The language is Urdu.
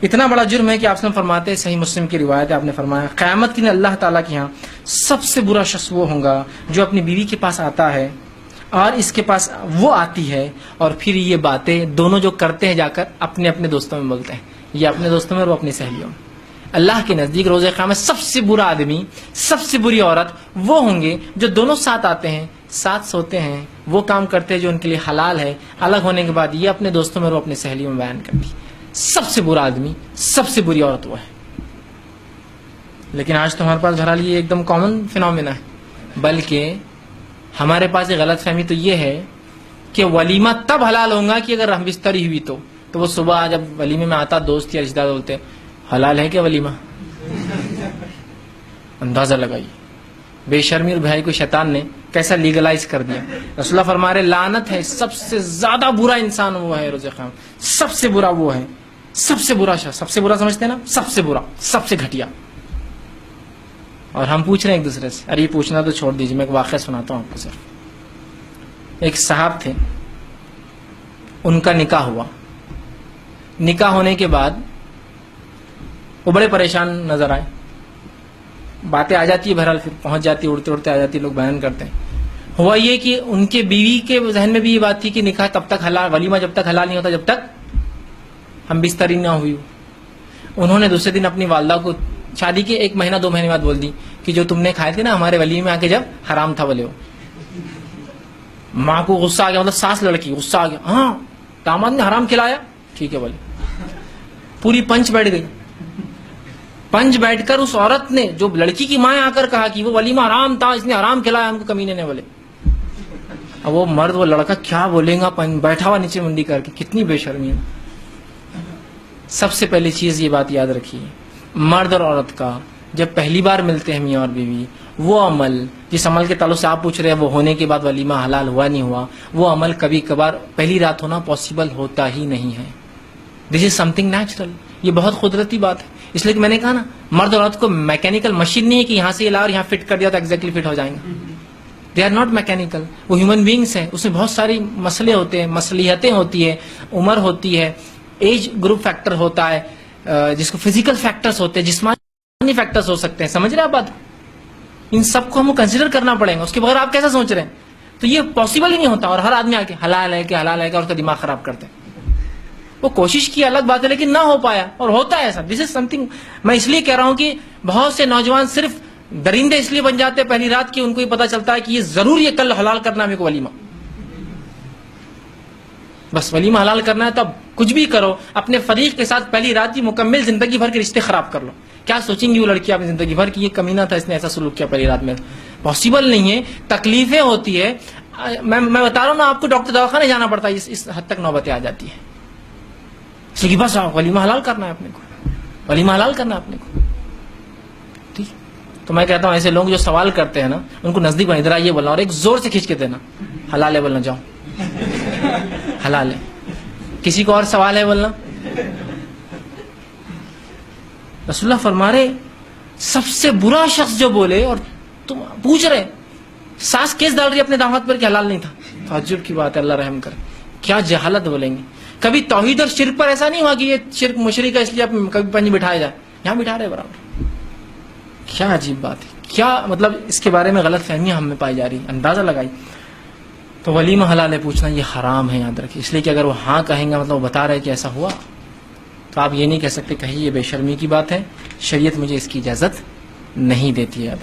اتنا بڑا جرم ہے کہ آپ فرماتے ہیں، صحیح مسلم کی روایت ہے، آپ نے فرمایا قیامت کے دن اللہ تعالیٰ کے ہاں سب سے برا شخص وہ ہوگا جو اپنی بیوی کے پاس آتا ہے اور اس کے پاس وہ آتی ہے اور پھر یہ باتیں دونوں جو کرتے ہیں جا کر اپنے اپنے دوستوں میں بولتے ہیں، یہ اپنے دوستوں میں اور وہ اپنی سہیلیوں میں۔ اللہ کے نزدیک روز قیامت سب سے برا آدمی، سب سے بری عورت وہ ہوں گے جو دونوں ساتھ آتے ہیں، ساتھ سوتے ہیں، وہ کام کرتے ہیں جو ان کے لیے حلال ہے، الگ ہونے کے بعد یہ اپنے دوستوں میں اور وہ اپنی سہیلیوں میں بیان کرتی ہے۔ سب سے برا آدمی، سب سے بری عورت وہ ہے۔ لیکن آج تو ہمارے پاس بہرحال یہ ایک دم کامن فینومینا ہے، بلکہ ہمارے پاس ایک غلط فہمی تو یہ ہے کہ ولیمہ تب حلال ہوگا کہ اگر ہم بستری ہوئی تو وہ صبح جب ولیمے میں آتا دوست یا رشتہ دار بولتے حلال ہے کیا ولیمہ؟ اندازہ لگائیے بے شرمی اور بھائی کو شیطان نے کیسا لیگلائز کر دیا۔ رسول اللہ فرما رہے لعنت ہے، سب سے زیادہ برا انسان وہ ہے روز قیامت، سب سے برا وہ ہے، سب سے برا شخص، سب سے برا سمجھتے ہیں نا، سب سے برا، سب سے گھٹیا۔ اور ہم پوچھ رہے ہیں ایک دوسرے سے، ارے یہ پوچھنا تو چھوڑ دیجیے، میں ایک واقعہ سناتا ہوں آپ کو۔ صرف ایک صاحب تھے، ان کا نکاح ہوا، نکاح ہونے کے بعد وہ بڑے پریشان نظر آئے، باتیں آ جاتی ہے بہرحال، پھر پہنچ جاتی ہے، اڑتے اڑتے آ جاتی ہے، لوگ بیان کرتے ہیں۔ ہوا یہ کہ ان کے بیوی کے ذہن میں بھی یہ بات تھی کہ نکاح تب تک حلال، ولیمہ جب تک حلال نہیں ہوتا جب تک ہم بستری نہ ہوئی ہو۔ انہوں نے دوسرے دن اپنی والدہ کو شادی کے 1 مہینہ 2 مہینے بعد بول دی کہ جو تم نے کھائے تھے نا ہمارے ولیمے میں آ کے جب حرام تھا بولے ہو۔ ماں کو غصہ آ گیا، مطلب ساس لڑکی غصہ آ گیا، ہاں داماد نے حرام کھلایا، ٹھیک ہے بولے۔ پوری پنچ بیٹھ گئی، پنچ بیٹھ کر اس عورت نے جو لڑکی کی ماں آ کر کہا کہ وہ ولیمہ حرام تھا، اس نے حرام کھلایا ہم کو، کمینے نے بولے۔ اب وہ مرد وہ لڑکا کیا بولے گا، بیٹھا ہوا نیچے منڈی کر کے، کتنی بے شرمی ہے۔ سب سے پہلی چیز یہ بات یاد رکھیے، مرد اور عورت کا جب پہلی بار ملتے ہیں میاں اور بیوی، وہ عمل جس عمل کے تعلق سے آپ پوچھ رہے ہیں وہ ہونے کے بعد ولیمہ حلال ہوا نہیں ہوا، وہ عمل کبھی کبھار پہلی رات ہونا پاسبل ہوتا ہی نہیں ہے۔ دس از سم تھنگ نیچرل، یہ بہت قدرتی بات ہے۔ اس لیے کہ میں نے کہا نا، مرد اور عورت کو میکینیکل مشین نہیں ہے کہ یہاں سے یہ لا اور یہاں فٹ کر دیا تو ایگزیکٹلی فٹ ہو جائیں گے۔ دے آر ناٹ میکینیکل، وہ ہیومن بینگس ہیں، اس میں بہت ساری مسئلے ہوتے ہیں، مصلیحتیں ہوتی ہے، عمر ہوتی ہے، ایج گروپ فیکٹر ہوتا ہے، جس کو فزیکل فیکٹرز ہوتے ہیں، جسمانی فیکٹرز ہو سکتے ہیں۔ سمجھ رہے ہیں آپ بات؟ ان سب کو ہم کو کنسیڈر کرنا پڑے گا، اس کے بغیر آپ کیسا سوچ رہے ہیں؟ تو یہ پاسبل ہی نہیں ہوتا، اور ہر آدمی آ کے حلال ہے کہ حلال ہے کہ اور اس کا دماغ خراب کرتے ہیں۔ وہ کوشش کی الگ بات ہے لیکن نہ ہو پایا، اور ہوتا ہے ایسا۔ دس از سم تھنگ، میں اس لیے کہہ رہا ہوں کہ بہت سے نوجوان صرف درندے اس لیے بن جاتے ہیں پہلی رات کی، ان کو یہ پتا چلتا ہے کہ یہ ضرور یہ کل حلال کرنا ہے میرے کو ولیمہ، بس ولیمہ حلال کرنا ہے، تب کچھ بھی کرو اپنے فریق کے ساتھ پہلی رات کی مکمل زندگی بھر کے رشتے خراب کر لو۔ کیا سوچیں گی وہ لڑکی اپنی زندگی بھر کی، یہ کمینہ تھا، اس نے ایسا سلوک کیا پہلی رات میں؟ پاسبل نہیں ہے، تکلیفیں ہوتی ہے۔ میں بتا رہا ہوں نا آپ کو، ڈاکٹر دواخانے جانا پڑتا ہے، اس حد تک نوبتیں آ جاتی ہے۔ اس لیے بس ولیمہ حلال کرنا ہے اپنے کو، ولیمہ حلال کرنا ہے اپنے کو، ٹھیک۔ تو میں کہتا ہوں ایسے لوگ جو سوال کرتے ہیں نا، ان کو نزدیک بنا، ادھر آئیے بولنا، اور ایک زور سے کھینچ کے دینا، حلال ہے بولنا، جاؤ حلال ہے۔ کسی کو اور سوال ہے بولنا؟ رسول اللہ فرما رہے سب سے برا شخص جو بولے، اور تم پوچھ رہے ساس کیس ڈال رہی ہے اپنے داماد پر کہ حلال نہیں تھا، تعجب کی بات ہے، اللہ رحم کرے، کیا جہالت بولیں گے۔ کبھی توحید اور شرک پر ایسا نہیں ہوا کہ یہ شرک مشرک ہے اس لیے آپ کبھی پنج بٹھایا جائے، یہاں بٹھا رہے برابر۔ کیا عجیب بات ہے، کیا مطلب اس کے بارے میں غلط فہمیاں ہم میں پائی جا رہی، اندازہ لگائی۔ تو ولیمہ حلال ہے پوچھنا یہ حرام ہے، یاد رکھیے۔ اس لیے کہ اگر وہ ہاں کہیں گا مطلب وہ بتا رہے کہ ایسا ہوا، تو آپ یہ نہیں کہہ سکتے کہیں یہ بے شرمی کی بات ہے، شریعت مجھے اس کی اجازت نہیں دیتی ہے۔